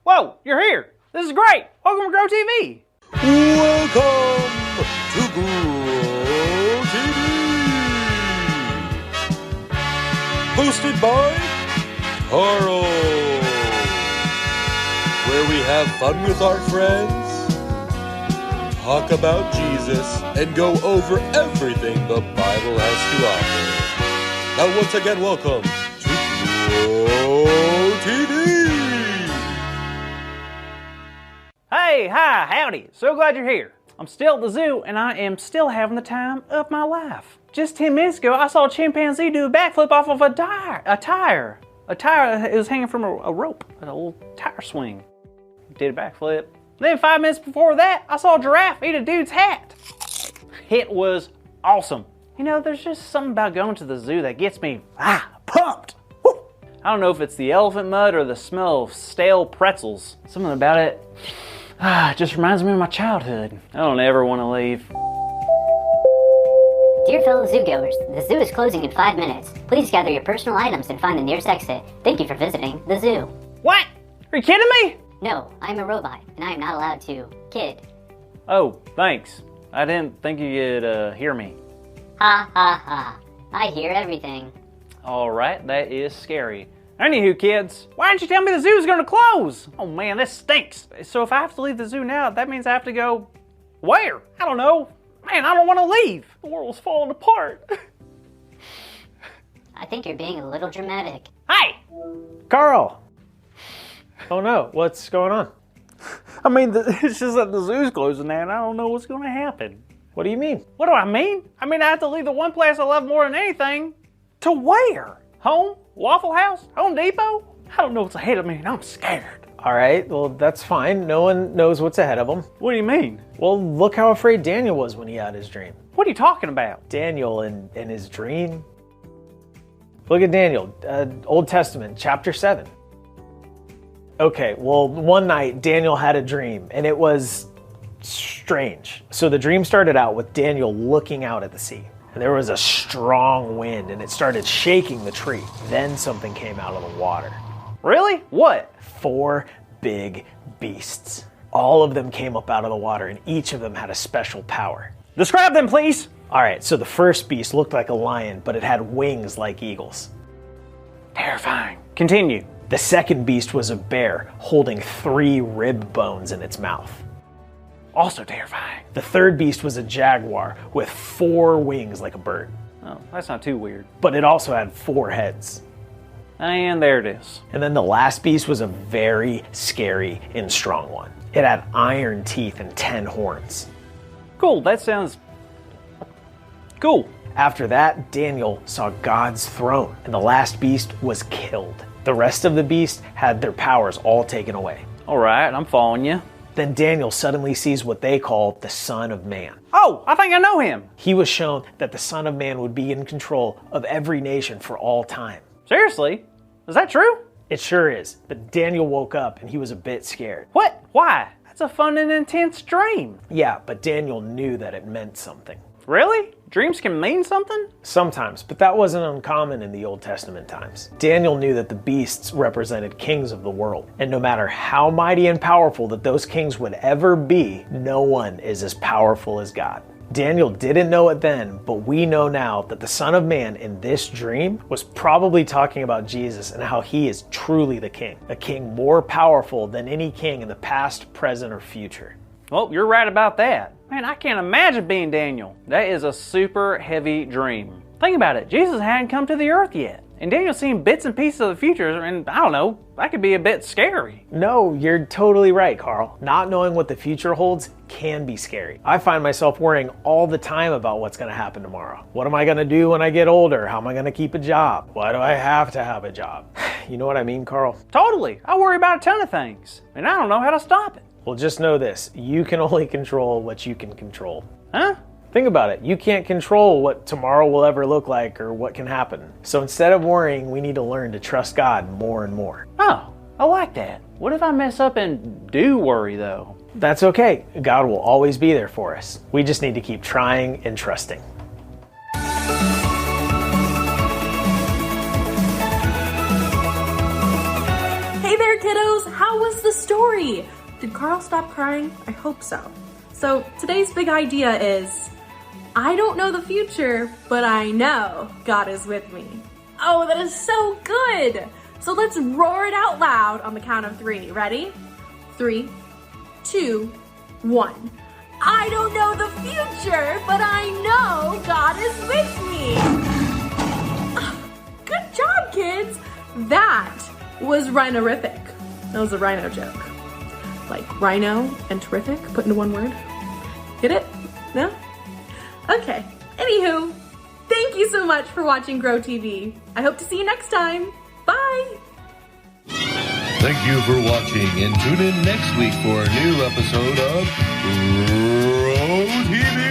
Whoa, you're here. This is great. Welcome to Grow TV. Welcome to Grow TV. Hosted by Carl. Where we have fun with our friends, talk about Jesus, and go over everything the Bible has to offer. Now once again, welcome to Grow TV. Hey, hi, howdy. So glad you're here. I'm still at the zoo and I am still having the time of my life. Just 10 minutes ago, I saw a chimpanzee do a backflip off of a tire. A tire that was hanging from a rope at a little tire swing. Did a backflip. Then 5 minutes before that, I saw a giraffe eat a dude's hat. It was awesome. You know, there's just something about going to the zoo that gets me pumped. Woo. I don't know if it's the elephant mud or the smell of stale pretzels. Something about it just reminds me of my childhood. I don't ever want to leave. Dear fellow zoogoers, the zoo is closing in 5 minutes. Please gather your personal items and find the nearest exit. Thank you for visiting the zoo. What? Are you kidding me? No, I am a robot, and I am not allowed to kid. Oh, thanks. I didn't think you could hear me. Ha ha ha. I hear everything. Alright, that is scary. Anywho, kids, why didn't you tell me the zoo is going to close? Oh man, this stinks. So if I have to leave the zoo now, that means I have to go where? I don't know. Man, I don't want to leave. The world's falling apart. I think you're being a little dramatic. Hey! Carl! Oh no, what's going on? I mean, it's just that the zoo's closing now and I don't know what's going to happen. What do you mean? What do I mean? I mean, I have to leave the one place I love more than anything. To where? Home? Waffle House? Home Depot? I don't know what's ahead of me and I'm scared. All right, well, that's fine. No one knows what's ahead of them. What do you mean? Well, look how afraid Daniel was when he had his dream. What are you talking about? Daniel in his dream. Look at Daniel, Old Testament, chapter 7. Okay, well, one night Daniel had a dream and it was strange. So the dream started out with Daniel looking out at the sea. And there was a strong wind and it started shaking the tree. Then something came out of the water. Really? What? 4 big beasts. All of them came up out of the water and each of them had a special power. Describe them, please. All right, so the first beast looked like a lion, but it had wings like eagles. Terrifying. Continue. The second beast was a bear holding 3 rib bones in its mouth. Also terrifying. The third beast was a jaguar with 4 wings like a bird. Oh, that's not too weird. But it also had 4 heads. And there it is. And then the last beast was a very scary and strong one. It had iron teeth and 10 horns. Cool, that sounds cool. After that, Daniel saw God's throne, and the last beast was killed. The rest of the beasts had their powers all taken away. All right, I'm following you. Then Daniel suddenly sees what they call the Son of Man. Oh, I think I know him. He was shown that the Son of Man would be in control of every nation for all time. Seriously? Is that true? It sure is, but Daniel woke up and he was a bit scared. What? Why? That's a fun and intense dream. Yeah, but Daniel knew that it meant something. Really? Dreams can mean something? Sometimes, but that wasn't uncommon in the Old Testament times. Daniel knew that the beasts represented kings of the world, and no matter how mighty and powerful that those kings would ever be, no one is as powerful as God. Daniel didn't know it then, but we know now that the Son of Man in this dream was probably talking about Jesus and how he is truly the king, a king more powerful than any king in the past, present, or future. Well, you're right about that. Man, I can't imagine being Daniel. That is a super heavy dream. Think about it. Jesus hadn't come to the earth yet. And Daniel's seeing bits and pieces of the future, and I don't know, that could be a bit scary. No, you're totally right, Carl. Not knowing what the future holds can be scary. I find myself worrying all the time about what's going to happen tomorrow. What am I going to do when I get older? How am I going to keep a job? Why do I have to have a job? You know what I mean, Carl? Totally. I worry about a ton of things, and I don't know how to stop it. Well, just know this. You can only control what you can control. Huh? Think about it. You can't control what tomorrow will ever look like or what can happen. So instead of worrying, we need to learn to trust God more and more. Oh, I like that. What if I mess up and do worry, though? That's okay. God will always be there for us. We just need to keep trying and trusting. how was the story? Did Carl stop crying? I hope so. So today's big idea is, I don't know the future, but I know God is with me. Oh, that is so good. So let's roar it out loud on the count of 3. Ready? 3, 2, 1. I don't know the future, but I know God is with me. Good job, kids. That was rhinorific. That was a rhino joke. Like rhino and terrific put into one word. Get it? No? Okay. Anywho, thank you so much for watching Grow TV. I hope to see you next time. Bye. Thank you for watching, and tune in next week for a new episode of Grow TV.